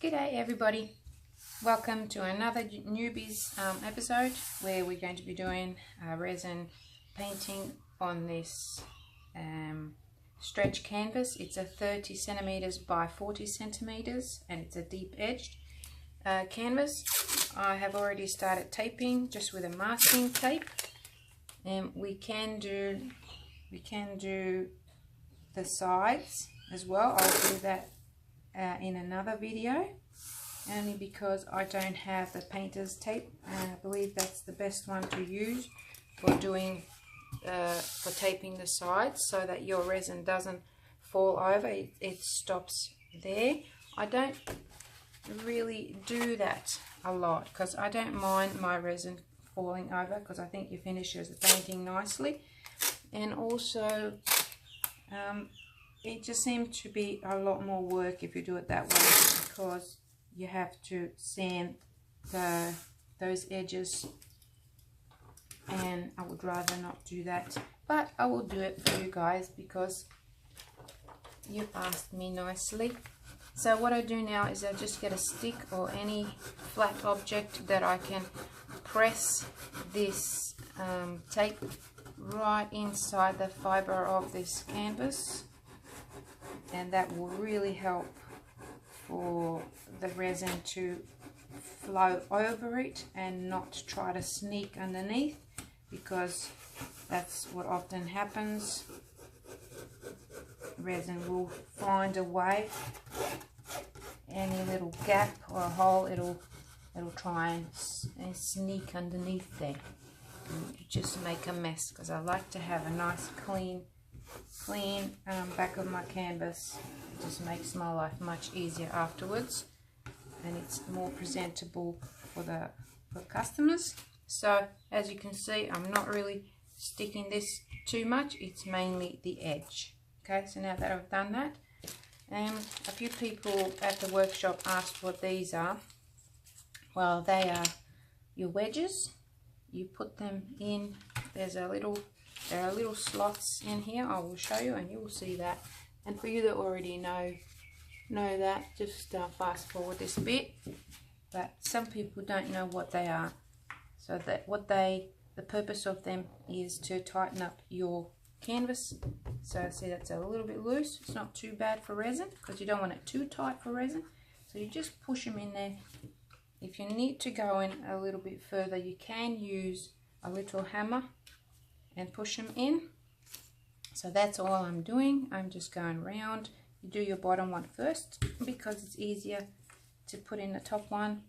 G'day everybody, welcome to another newbies episode where we're going to be doing resin painting on this stretch canvas. It's a 30 centimeters by 40 centimeters and it's a deep edged canvas. I have already started taping just with a masking tape, and we can do the sides as well. I'll do that in another video, only because I don't have the painter's tape, and I believe that's the best one to use for doing for taping the sides so that your resin doesn't fall over. It stops there. I don't really do that a lot because I don't mind my resin falling over, because I think it finishes the painting nicely, and also it just seems to be a lot more work if you do it that way, because you have to sand those edges, and I would rather not do that, but I will do it for you guys because you asked me nicely. So what I do now is I just get a stick or any flat object that I can press this tape right inside the fiber of this canvas, and that will really help for the resin to flow over it and not try to sneak underneath, because that's what often happens. Resin will find a way, any little gap or a hole, it'll try and sneak underneath there. And you just make a mess, because I like to have a nice clean back of my canvas. It just makes my life much easier afterwards, and it's more presentable for customers. So as you can see, I'm not really sticking this too much, it's mainly the edge. Okay, so now that I've done that, a few people at the workshop asked what these are. Well, they are your wedges. You put them in, there are little slots in here. I will show you and you will see that. And for you that already know that, just fast forward this a bit. But some people don't know what they are. So that the purpose of them is to tighten up your canvas. So see, that's a little bit loose. It's not too bad for resin, because you don't want it too tight for resin. So you just push them in there. If you need to go in a little bit further, you can use a little hammer and push them in. So that's all I'm doing. I'm just going round. You do your bottom one first because it's easier to put in the top one.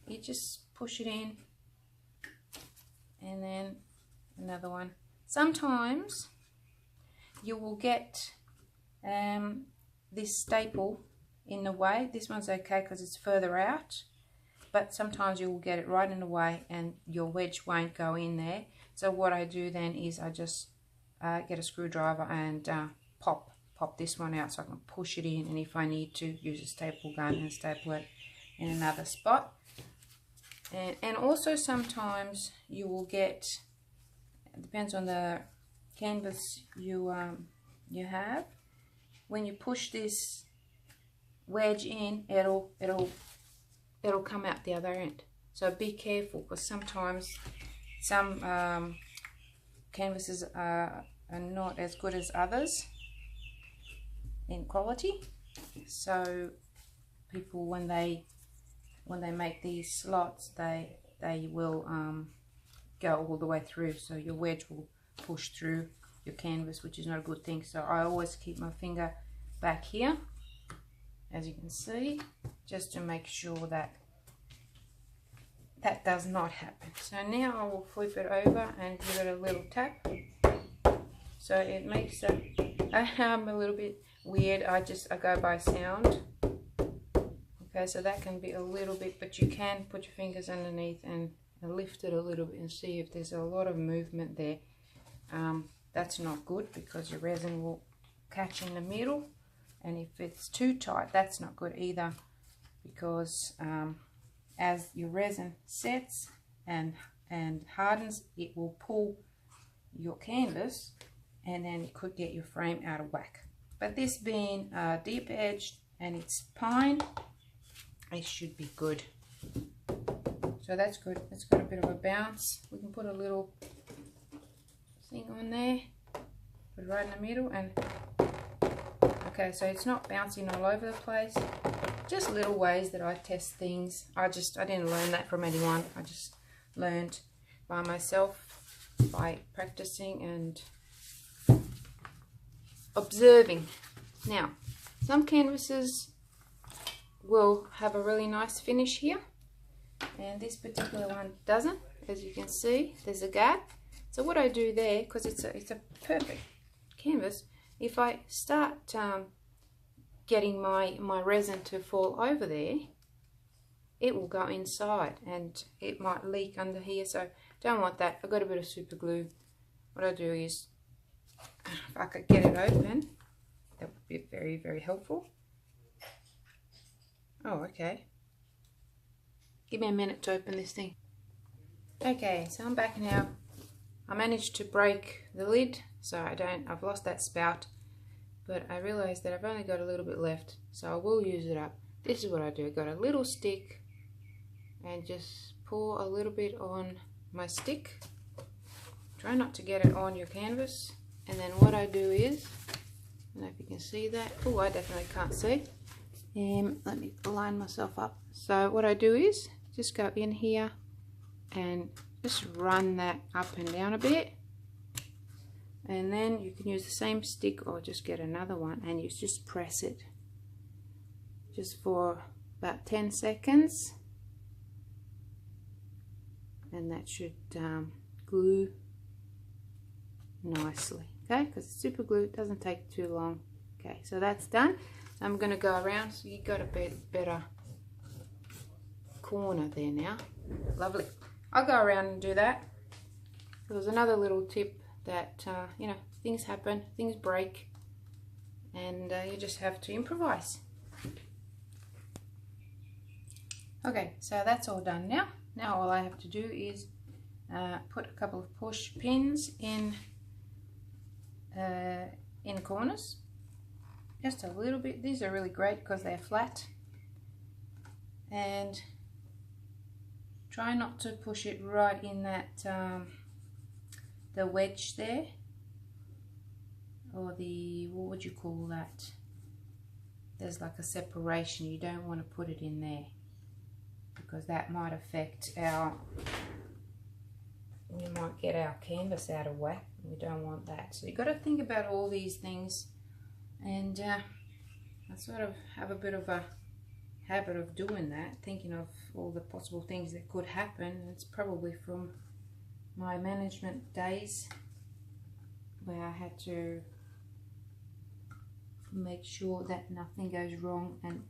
You just push it in, and then another one. Sometimes you will get this staple in the way. This one's okay because it's further out, but sometimes you will get it right in the way and your wedge won't go in there. So what I do then is I just get a screwdriver and pop this one out so I can push it in, and if I need to, use a staple gun and staple it in another spot. And also sometimes you will get, it depends on the canvas you have, when you push this wedge in, it'll come out the other end. So be careful, because sometimes some canvases are not as good as others in quality. So people, when they make these slots, they will go all the way through, so your wedge will push through your canvas, which is not a good thing. So I always keep my finger back here, as you can see, just to make sure that that does not happen. So now I will flip it over and give it a little tap. So it makes a little bit weird. I go by sound. Okay, so that can be a little bit, but you can put your fingers underneath and lift it a little bit and see if there's a lot of movement there. That's not good, because your resin will catch in the middle, and if it's too tight, that's not good either, because as your resin sets and hardens, it will pull your canvas, and then it could get your frame out of whack. But this being deep edged and it's pine, it should be good. So that's good. It's got a bit of a bounce. We can put a little thing on there, put it right in the middle, and okay, so it's not bouncing all over the place. Just little ways that I test things. I didn't learn that from anyone. I just learned by myself, by practicing and observing. Now, some canvases will have a really nice finish here, and this particular one doesn't. As you can see, there's a gap. So what I do there, because it's a perfect canvas, if I start getting my resin to fall over there, it will go inside and it might leak under here, so don't want that. I've got a bit of super glue. What I do is, if I could get it open, that would be very, very helpful. Oh, okay. Give me a minute to open this thing. Okay, so I'm back now. I managed to break the lid, so I've lost that spout, but I realized that I've only got a little bit left, so I will use it up. This is what I do. I got a little stick and just pour a little bit on my stick. Try not to get it on your canvas. And then what I do is, I don't know if you can see that. Oh, I definitely can't see. Let me line myself up. So what I do is just go in here and just run that up and down a bit, and then you can use the same stick or just get another one and you just press it just for about 10 seconds, and that should glue nicely, okay, because it's super glue, it doesn't take too long. Okay, so that's done. I'm going to go around, so you got a better corner there now. Lovely. I'll go around and do that. There's another little tip that, you know, things happen, things break, and you just have to improvise. Okay, so that's all done now. Now all I have to do is put a couple of push pins in corners. Just a little bit. These are really great because they're flat. And try not to push it right in that the wedge there, or the, what would you call that? There's like a separation. You don't want to put it in there because that might affect our, we might get our canvas out of whack. We don't want that. So you've got to think about all these things, and I sort of have a bit of a habit of doing that, thinking of all the possible things that could happen. It's probably from my management days where I had to make sure that nothing goes wrong, and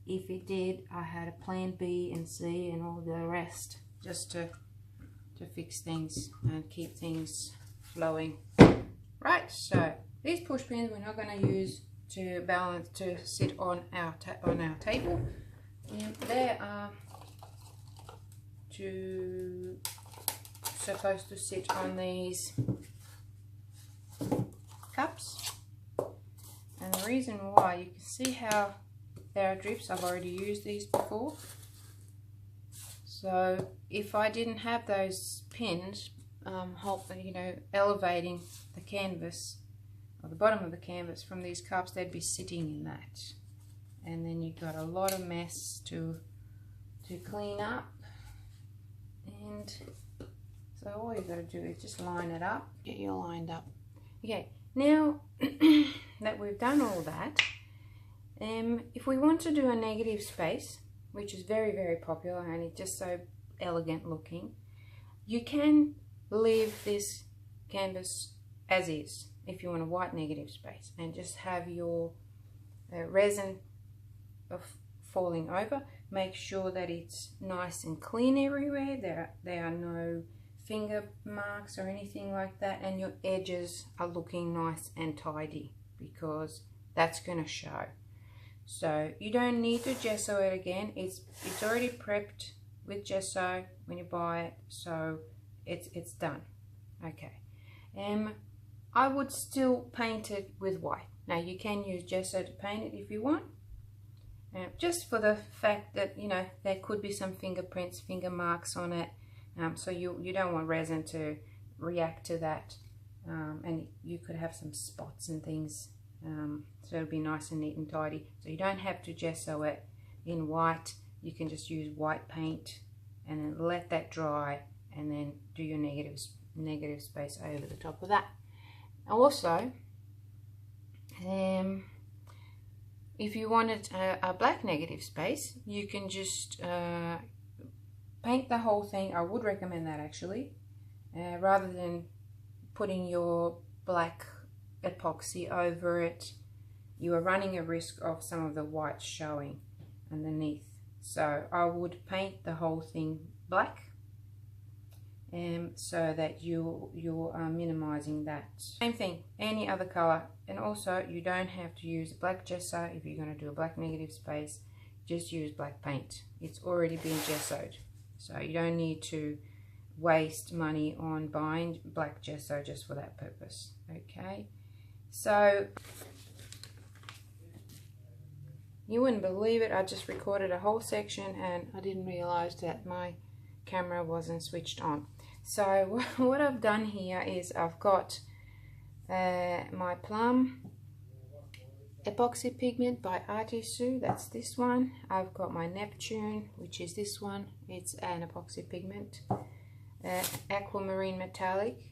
if it did, I had a plan B and C and all the rest just to fix things and keep things flowing. Right, so these push pins we're not going to use to balance, to sit on our table. They are supposed to sit on these cups, and the reason why, you can see how there are drips. I've already used these before, so if I didn't have those pins you know, elevating the canvas, or the bottom of the canvas from these cups, they'd be sitting in that, and then you've got a lot of mess to clean up. And so all you've got to do is just line it up, get you lined up. Okay, now that we've done all that, if we want to do a negative space, which is very, very popular and it's just so elegant looking, you can leave this canvas as is if you want a white negative space, and just have your resin falling over. Make sure that it's nice and clean everywhere. There are no finger marks or anything like that, and your edges are looking nice and tidy, because that's going to show. So you don't need to gesso it again. It's already prepped with gesso when you buy it, so it's done. Okay. I would still paint it with white. Now you can use gesso to paint it if you want, just for the fact that, you know, there could be some fingerprints, finger marks on it, so you don't want resin to react to that, and you could have some spots and things, so it'll be nice and neat and tidy. So you don't have to gesso it in white. You can just use white paint and then let that dry, and then do your negative space over the top of that. Also, if you wanted a black negative space, you can just paint the whole thing. I would recommend that actually, rather than putting your black epoxy over it. You are running a risk of some of the white showing underneath. So I would paint the whole thing black, so that you are minimizing that. Same thing, any other color. And also, you don't have to use black gesso if you're going to do a black negative space. Just use black paint. It's already been gessoed, so you don't need to waste money on buying black gesso just for that purpose. Okay, so you wouldn't believe it, I just recorded a whole section and I didn't realize that my camera wasn't switched on. So what I've done here is I've got my Plum epoxy pigment by Artisu, that's this one. I've got my Neptune, which is this one, it's an epoxy pigment, aquamarine metallic,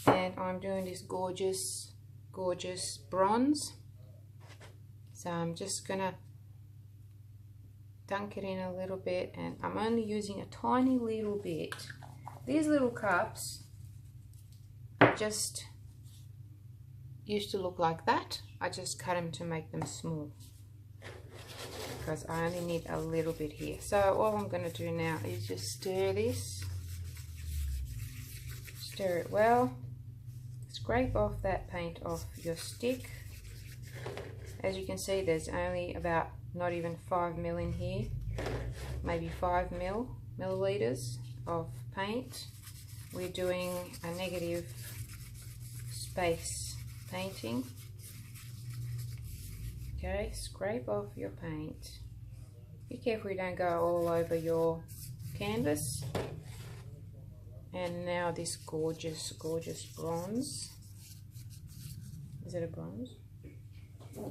and I'm doing this gorgeous bronze. So I'm just gonna dunk it in a little bit, and I'm only using a tiny little bit. These little cups just used to look like that. I just cut them to make them small because I only need a little bit here. So all I'm going to do now is just stir this, stir it well, scrape off that paint off your stick. As you can see, there's only about not even 5 ml in here, maybe 5 milliliters of paint. We're doing a negative space painting. Okay, scrape off your paint. Be careful you don't go all over your canvas. And now this gorgeous bronze. Is it a bronze?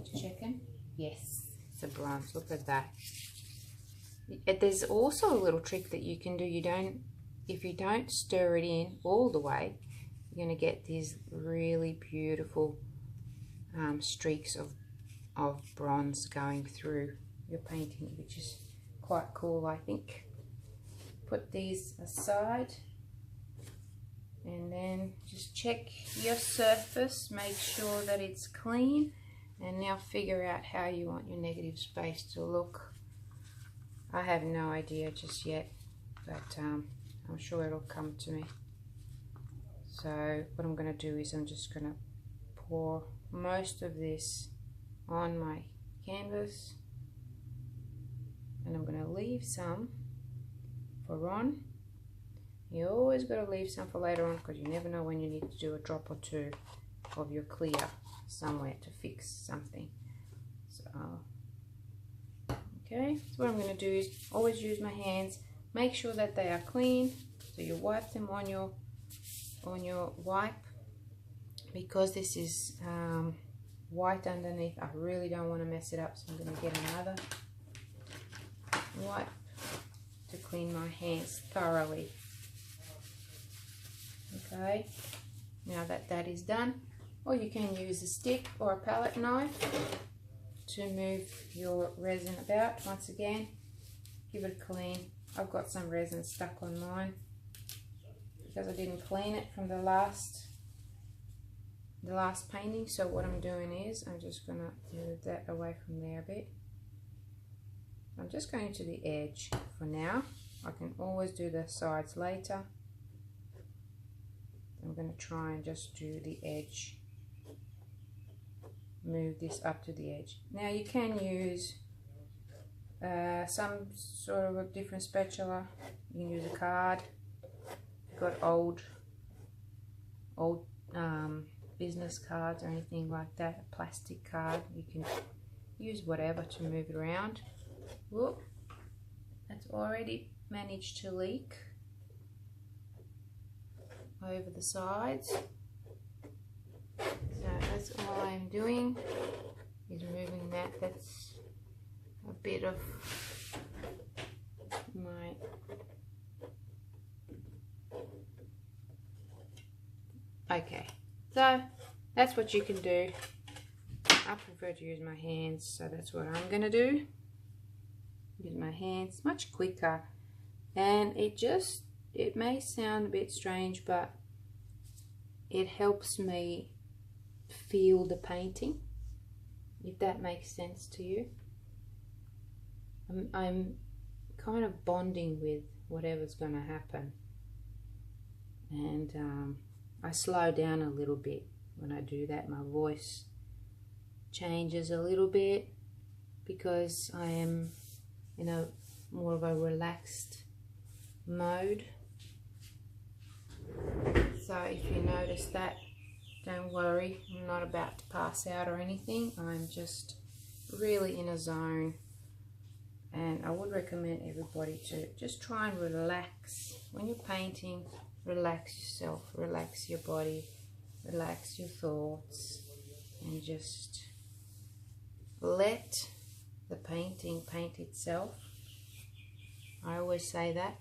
Just checking. Yes, it's a bronze. Look at that. There's also a little trick that you can do. If you don't stir it in all the way, you're going to get these really beautiful streaks of bronze going through your painting, which is quite cool, I think. Put these aside, and then just check your surface, make sure that it's clean, and now figure out how you want your negative space to look. I have no idea just yet, but I'm sure it'll come to me. So what I'm going to do is I'm just going to pour most of this on my canvas, and I'm going to leave some for on. You always got to leave some for later on, because you never know when you need to do a drop or two of your clear somewhere to fix something. So okay, so what I'm going to do is always use my hands, make sure that they are clean. So you wipe them on your wipe, because this is white underneath. I really don't want to mess it up, so I'm going to get another wipe to clean my hands thoroughly. Okay, now that that is done, or you can use a stick or a palette knife to move your resin about. Once again, give it a clean. I've got some resin stuck on mine because I didn't clean it from the last painting. So what I'm doing is I'm just going to move that away from there a bit. I'm just going to the edge for now. I can always do the sides later. I'm going to try and just do the edge, move this up to the edge. Now you can use some sort of a different spatula. You can use a card. If you've got old business cards or anything like that, a plastic card, you can use whatever to move it around. Whoop, that's already managed to leak over the sides. So that's all I'm doing, is moving that. That's a bit of my okay, so that's what you can do. I prefer to use my hands, so that's what I'm gonna do. Use my hands, much quicker, and it may sound a bit strange, but it helps me feel the painting, if that makes sense to you. I'm kind of bonding with whatever's going to happen, and I slow down a little bit when I do that. My voice changes a little bit because I am in a more of a relaxed mode. So if you notice that, don't worry, I'm not about to pass out or anything. I'm just really in a zone, and I would recommend everybody to just try and relax. When you're painting, relax yourself, relax your body, relax your thoughts, and just let the painting paint itself. I always say that.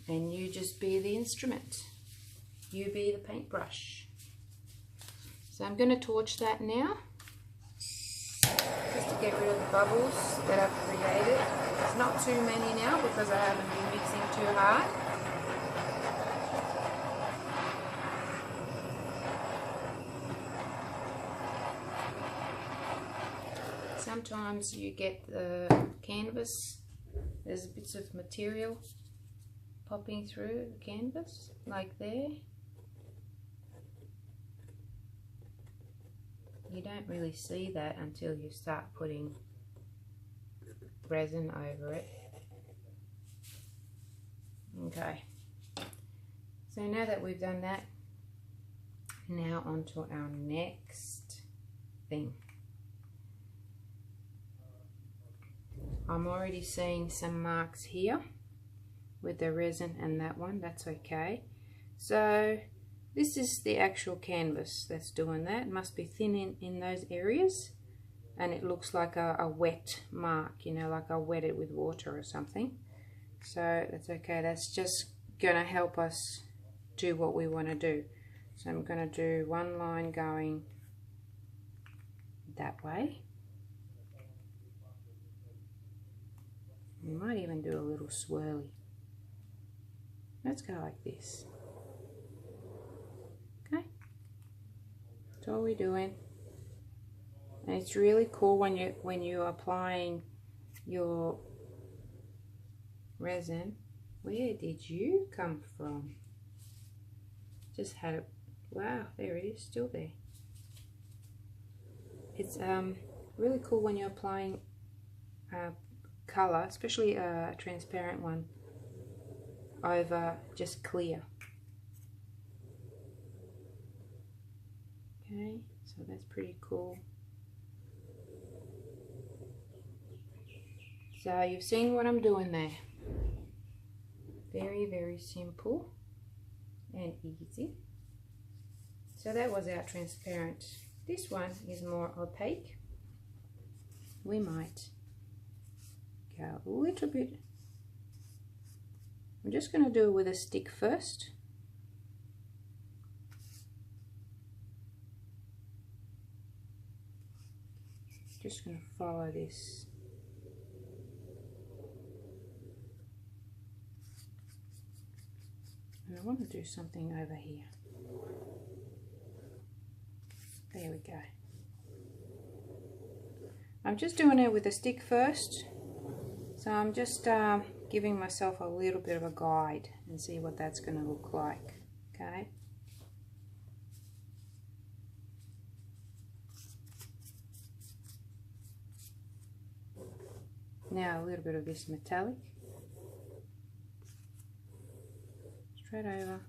And you just be the instrument. You be the paintbrush. So I'm going to torch that now, just to get rid of the bubbles that I've created. It's not too many now because I haven't been mixing too hard. Sometimes you get the canvas, there's bits of material popping through the canvas, like there. You don't really see that until you start putting resin over it. Okay, so now that we've done that, now onto our next thing. I'm already seeing some marks here with the resin and that one. That's okay. So this is the actual canvas that's doing that. It must be thin in those areas, and it looks like a wet mark, you know, like I wet it with water or something. So that's okay. That's just gonna help us do what we want to do. So I'm gonna do one line going that way. You might even do a little swirly. Let's go like this. Okay, that's all we're doing. And it's really cool when you're applying your resin. Where did you come from? Just had it. Wow, there it is, still there. It's really cool when you're applying color, especially a transparent one, over just clear. Okay, so that's pretty cool. So you've seen what I'm doing there. Very, very simple and easy. So that was our transparent. This one is more opaque. We might go a little bit. I'm just going to do it with a stick first. Just going to follow this. And I want to do something over here. There we go. I'm just doing it with a stick first. So I'm just giving myself a little bit of a guide and see what that's going to look like. Okay. Now a little bit of this metallic. Straight over.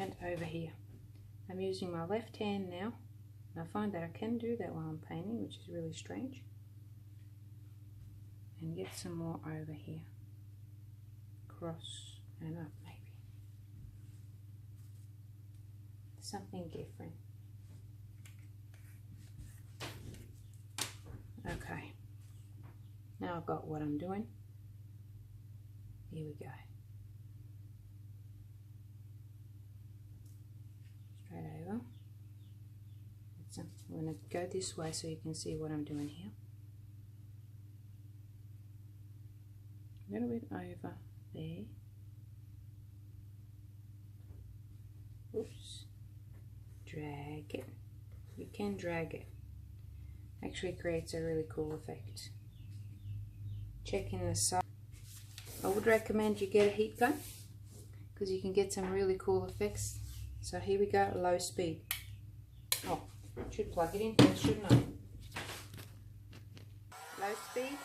hand over here. I'm using my left hand now, and I find that I can do that while I'm painting, which is really strange. And get some more over here, across and up maybe. Something different. Okay, now I've got what I'm doing. Here we go. Straight over. I'm going to go this way so you can see what I'm doing here. A little bit over there. Oops. Drag it. You can drag it. Actually creates a really cool effect. Checking the side. I would recommend you get a heat gun because you can get some really cool effects. So here we go, low speed. Oh, should plug it in first, shouldn't I? Low speed.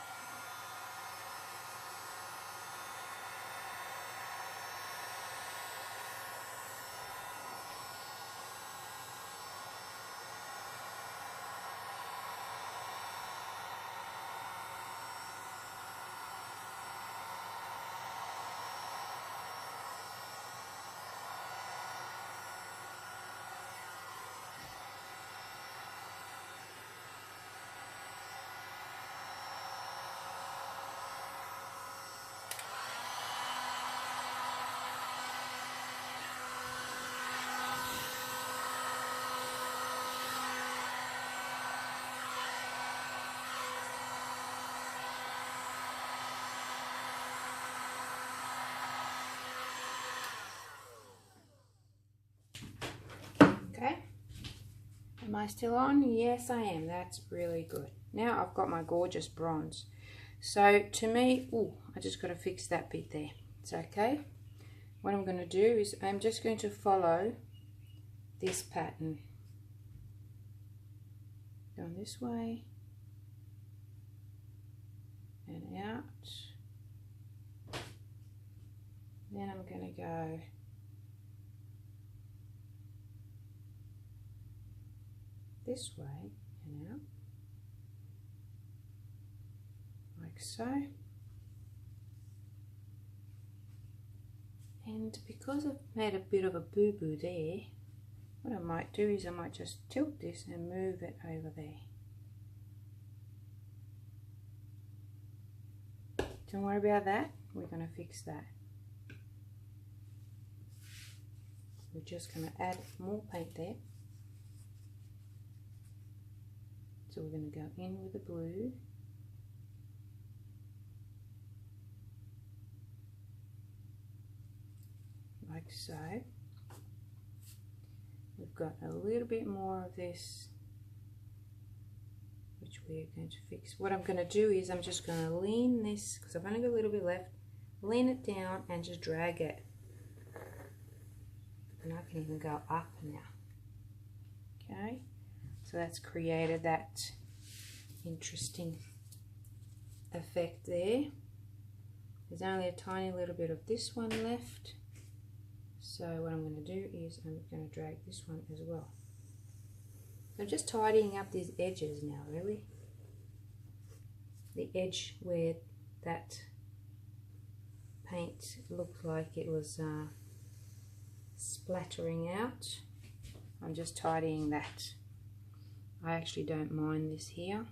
Okay, am I still on? Yes, I am. That's really good. Now I've got my gorgeous bronze. So to me, I just got to fix that bit there. It's okay. What I'm going to do is I'm just going to follow this pattern. Going this way and out. Then I'm going to go this way and out, like so. And because I've made a bit of a boo-boo there, what I might do is I might just tilt this and move it over there. Don't worry about that, we're going to fix that. We're just going to add more paint there. So we're going to go in with the blue. Like so. We've got a little bit more of this, which we're going to fix. What I'm going to do is I'm just going to lean this, because I've only got a little bit left, lean it down and just drag it. And I can even go up now. Okay. So that's created that interesting effect there. There's only a tiny little bit of this one left. So what I'm going to do is I'm going to drag this one as well. I'm just tidying up these edges now, really. The edge where that paint looked like it was splattering out. I'm just tidying that. I actually don't mind this here,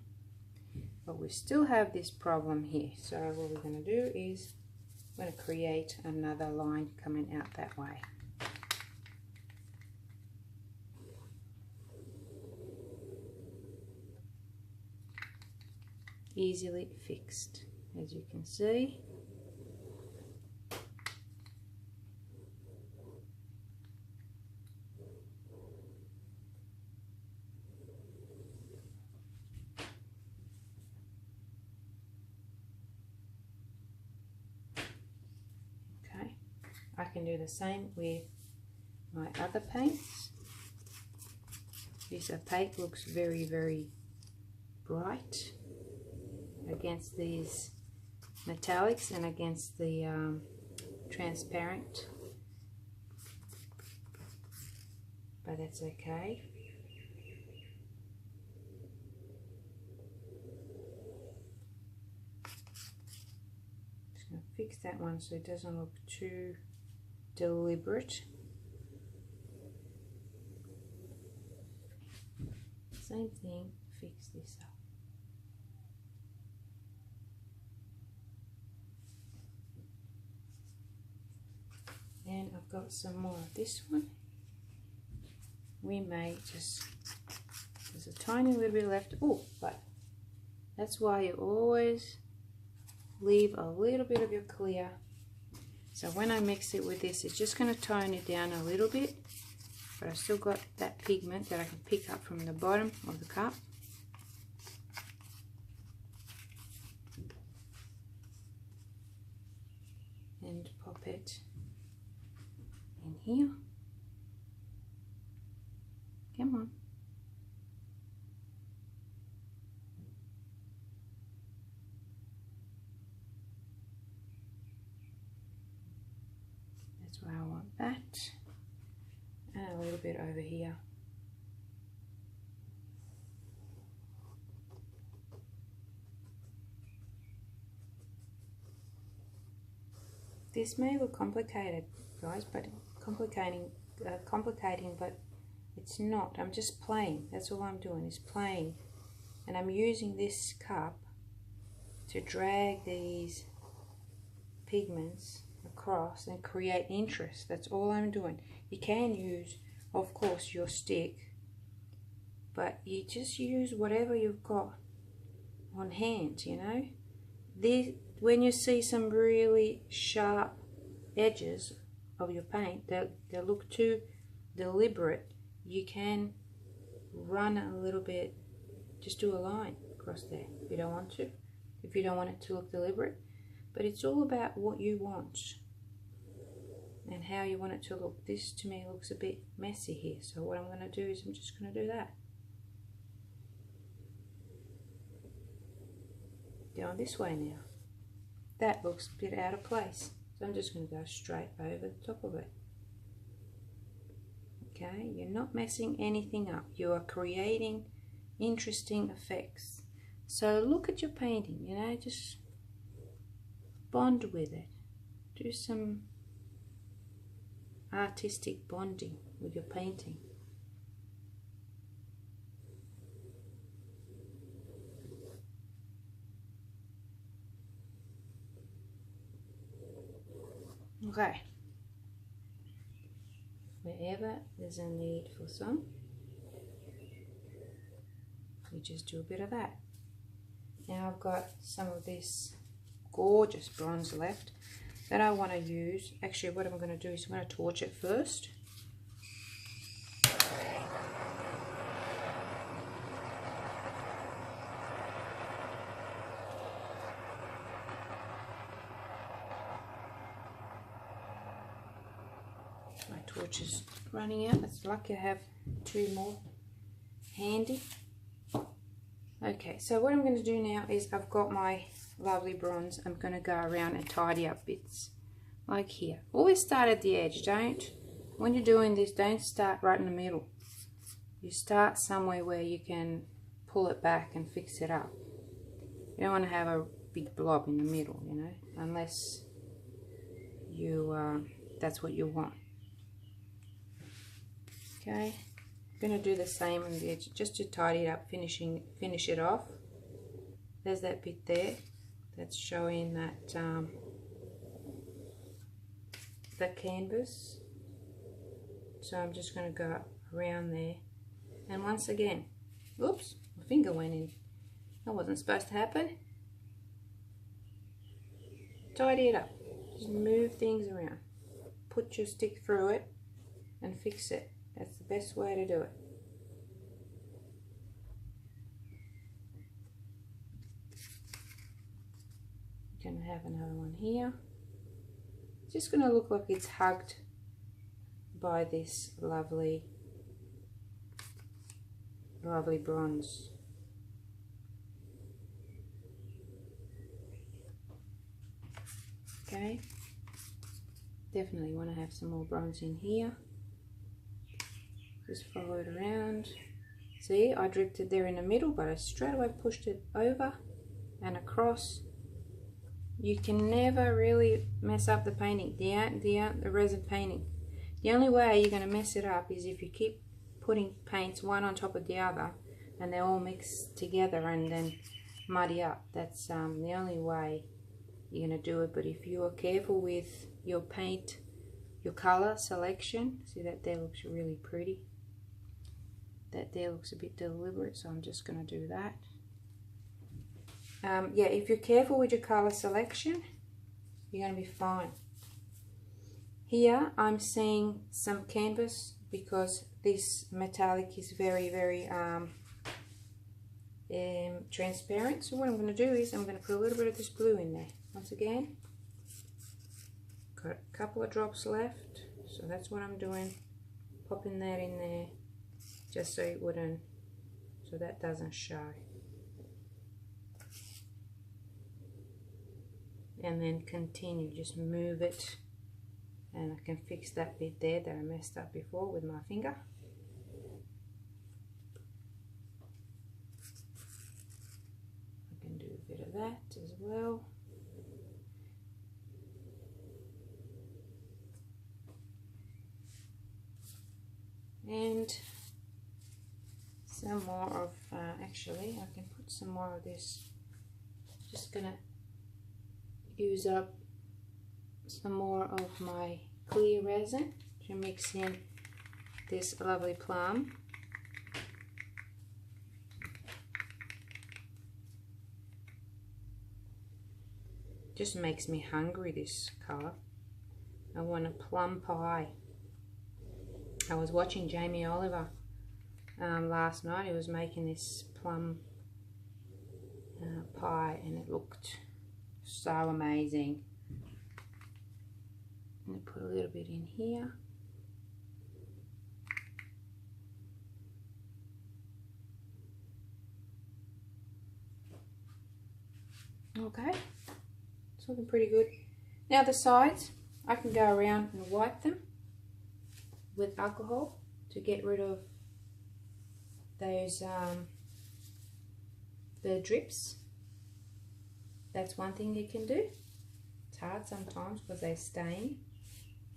but we still have this problem here. So what we're going to do is I'm going to create another line coming out that way. Easily fixed, as you can see. I can do the same with my other paints. This opaque looks very, very bright against these metallics and against the transparent. but that's okay. Just going to fix that one so it doesn't look too deliberate. Same thing, fix this up. And I've got some more of this one. We may just, there's a tiny little bit left. Oh, but that's why you always leave a little bit of your clear. So when I mix it with this, it's just going to tone it down a little bit. But I've still got that pigment that I can pick up from the bottom of the cup. And pop it in here. Come on. That's where I want that. And a little bit over here. This may look complicated, guys, but complicating, but it's not. I'm just playing. That's all I'm doing is playing. And I'm using this cup to drag these pigments across and create interest. That's all I'm doing. You can use, of course, your stick, but you just use whatever you've got on hand, you know. When you see some really sharp edges of your paint, they'll look too deliberate. You can run a little bit, just do a line across there if you don't want to, if you don't want it to look deliberate. But it's all about what you want and how you want it to look. This to me looks a bit messy here, so what I'm going to do is I'm just going to do that. Going this way now. That looks a bit out of place, so I'm just going to go straight over the top of it. Okay, you're not messing anything up. You are creating interesting effects. So look at your painting, you know, just bond with it. Do some artistic bonding with your painting. Okay, wherever there's a need for some, we just do a bit of that. Now I've got some of this gorgeous bronze left that I want to use. Actually, what I'm going to do is I'm going to torch it first. My torch is running out. It's lucky I have two more handy. Okay, so what I'm going to do now is I've got my lovely bronze. I'm going to go around and tidy up bits like here. Always start at the edge. When you're doing this, don't start right in the middle. You start somewhere where you can pull it back and fix it up. You don't want to have a big blob in the middle, you know, unless you that's what you want. Okay, I'm going to do the same on the edge just to tidy it up, finish it off. There's that bit there that's showing that the canvas. So I'm just going to go around there, and once again, oops, my finger went in. That wasn't supposed to happen. Tidy it up. Just move things around. Put your stick through it and fix it. That's the best way to do it. Going to have another one here. It's just going to look like it's hugged by this lovely bronze. Okay, definitely want to have some more bronze in here. Just follow it around. See, I drifted there in the middle, but I straight away pushed it over and across. You can never really mess up the painting, the resin painting. The only way you're going to mess it up is if you keep putting paints one on top of the other and they all mix together and then muddy up. That's the only way you're going to do it. But if you are careful with your paint, your color selection, see that there looks really pretty. That there looks a bit deliberate, so I'm just going to do that. Yeah, if you're careful with your color selection, you're going to be fine. Here I'm seeing some canvas because this metallic is very, very transparent. So what I'm going to do is I'm going to put a little bit of this blue in there. Once again, got a couple of drops left, so that's what I'm doing. Popping that in there just so it wouldn't, so that doesn't show. And then continue, just move it, and I can fix that bit there that I messed up before with my finger. I can do a bit of that as well. And some more of, actually I can put some more of this. Just gonna use up some more of my clear resin to mix in this lovely plum. Just makes me hungry, this color. I want a plum pie. I was watching Jamie Oliver last night. He was making this plum pie and it looked so amazing. I'm going to put a little bit in here. Okay, it's looking pretty good. Now the sides, I can go around and wipe them with alcohol to get rid of those the drips. That's one thing you can do. It's hard sometimes because they stain.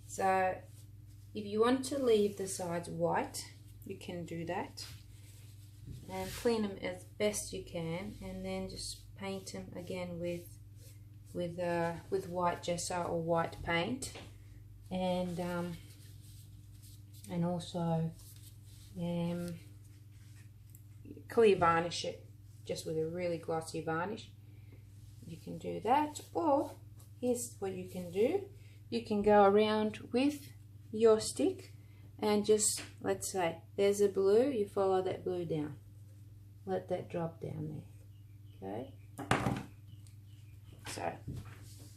So if you want to leave the sides white, you can do that and clean them as best you can, and then just paint them again with white gesso or white paint, and also clear varnish it just with a really glossy varnish. You can do that, or here's what you can do. You can go around with your stick and just, let's say there's a blue, you follow that blue down, let that drop down there. Okay, so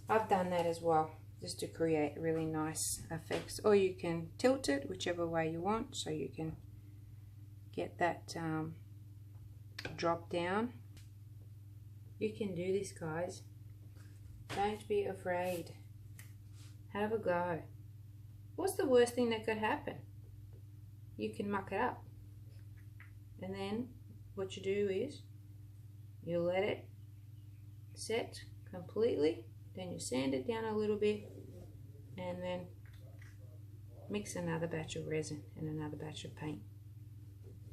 I've done that as well, just to create really nice effects. Or you can tilt it whichever way you want, so you can get that drop down. You can do this, guys. Don't be afraid. Have a go. What's the worst thing that could happen? You can muck it up. And then what you do is you let it set completely, then you sand it down a little bit, and then mix another batch of resin and another batch of paint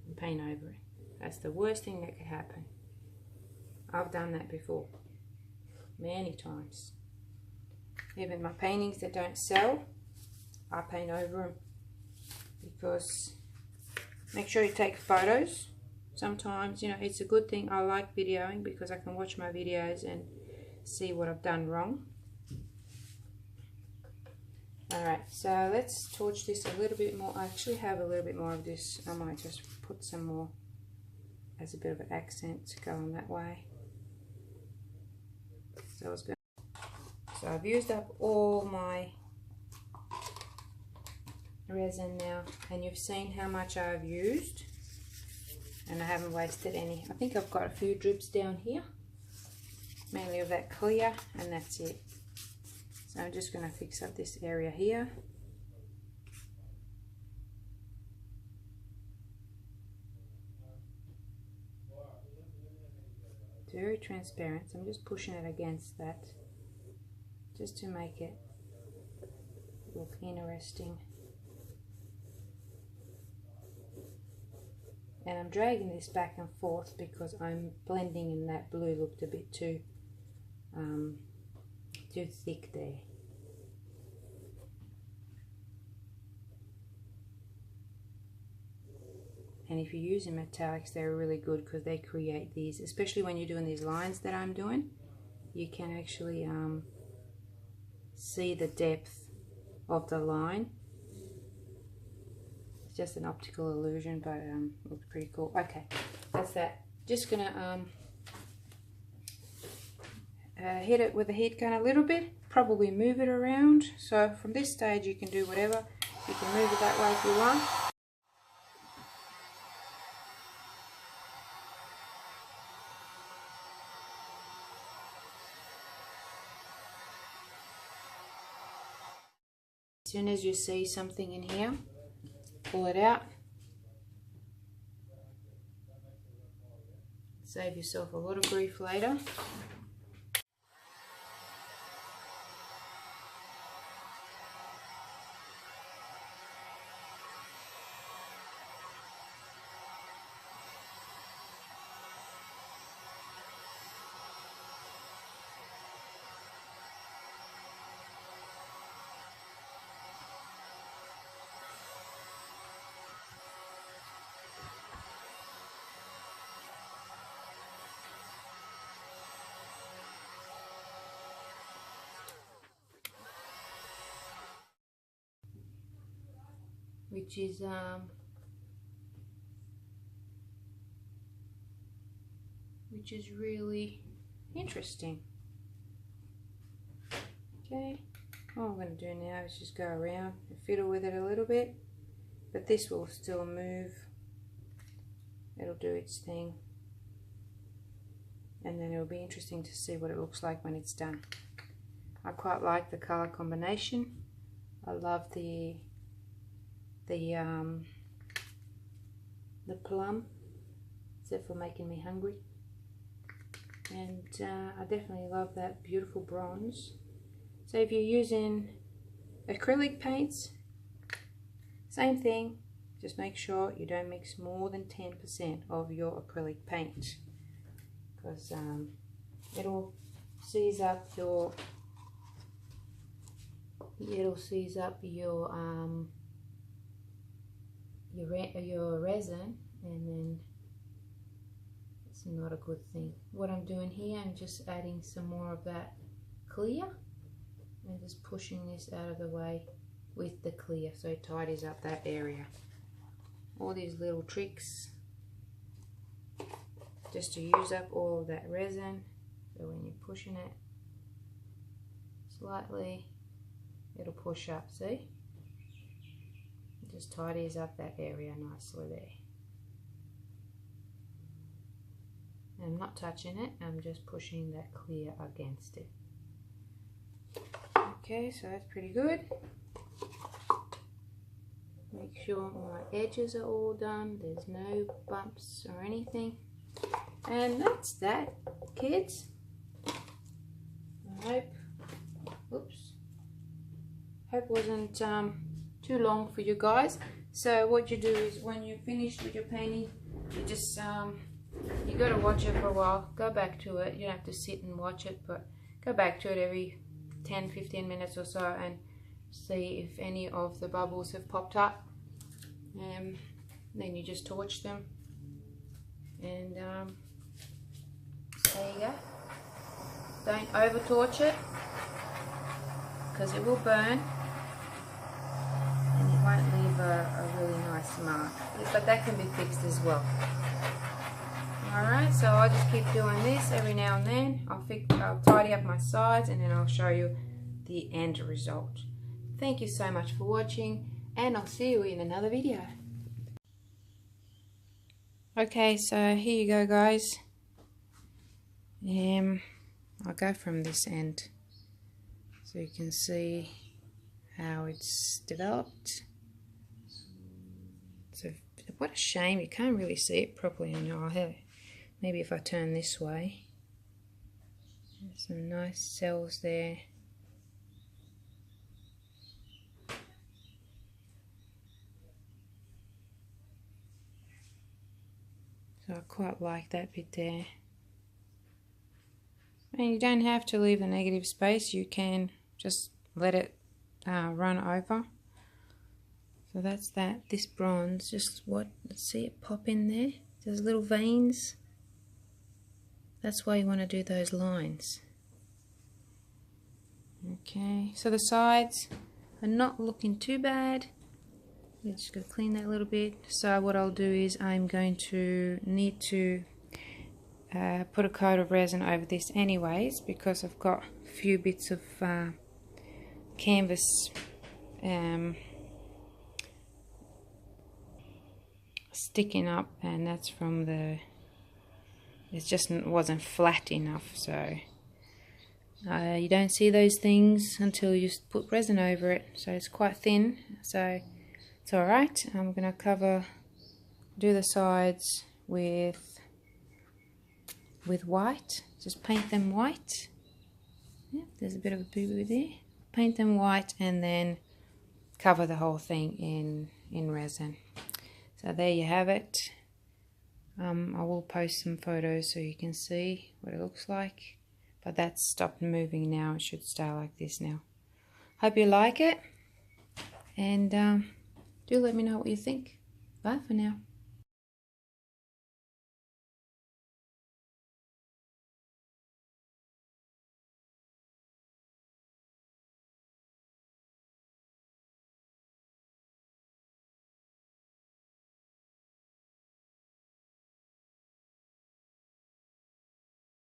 and paint over it. That's the worst thing that could happen. I've done that before many times. Even my paintings that don't sell, I paint over them, because make sure you take photos. Sometimes, you know, it's a good thing. I like videoing because I can watch my videos and see what I've done wrong. Alright, so let's torch this a little bit more. I actually have a little bit more of this. I might just put some more as a bit of an accent to go on that way. So I've used up all my resin now, and you've seen how much I've used, and I haven't wasted any. I think I've got a few drips down here, mainly of that clear, and that's it. So I'm just going to fix up this area here. very transparent, so I'm just pushing it against that just to make it look interesting. And I'm dragging this back and forth because I'm blending and that blue looked a bit too thick there. And if you're using metallics, they're really good because they create these, especially when you're doing these lines that I'm doing, you can actually see the depth of the line. It's just an optical illusion, but looks pretty cool. Okay, that's that. Just gonna hit it with a heat gun a little bit, probably move it around. So from this stage you can do whatever. You can move it that way if you want. As soon as you see something in here, pull it out. Save yourself a lot of grief later. Which is really interesting. Okay, all I'm going to do now is just go around and fiddle with it a little bit, but this will still move. It'll do its thing, and then it'll be interesting to see what it looks like when it's done. I quite like the color combination. I love the plum, except for making me hungry. And I definitely love that beautiful bronze. So if you're using acrylic paints, same thing, just make sure you don't mix more than 10% of your acrylic paint, because it'll seize up your resin, and then it's not a good thing. What I'm doing here, I'm just adding some more of that clear and just pushing this out of the way with the clear so it tidies up that area. All these little tricks just to use up all of that resin, so when you're pushing it slightly, it'll push up, see? It just tidies up that area nicely there. And I'm not touching it, I'm just pushing that clear against it. Okay, so that's pretty good. Make sure my edges are all done, there's no bumps or anything. And that's that, kids. I hope it wasn't too long for you guys. So what you do is, when you're finished with your painting, you just you got to watch it for a while, go back to it. You don't have to sit and watch it, but go back to it every 10-15 minutes or so and see if any of the bubbles have popped up. Then you just torch them, and there you go. Don't over torch it because it will burn and it won't leave a really nice mark, but that can be fixed as well. Alright, so I'll just keep doing this every now and then. I'll tidy up my sides and then I'll show you the end result. Thank you so much for watching, and I'll see you in another video. Okay, so here you go, guys. I'll go from this end so you can see how it's developed. So what a shame you can't really see it properly on your eye. Maybe if I turn this way. There's some nice cells there. So I quite like that bit there. And you don't have to leave a negative space, you can just let it run over. So that's that. This bronze, just what, let's see it pop in there. There's little veins. That's why you want to do those lines. Okay, so the sides are not looking too bad. We're just going to clean that a little bit. So what I'll do is I'm going to need to put a coat of resin over this anyways, because I've got a few bits of canvas sticking up, and that's from the, it just wasn't flat enough, so you don't see those things until you put resin over it. So it's quite thin, so it's alright. I'm going to do the sides with white, just paint them white. Yep, there's a bit of a boo-boo there. Paint them white and then cover the whole thing in resin. So there you have it. I will post some photos so you can see what it looks like. But that's stopped moving now. It should stay like this now. Hope you like it. And do let me know what you think. Bye for now.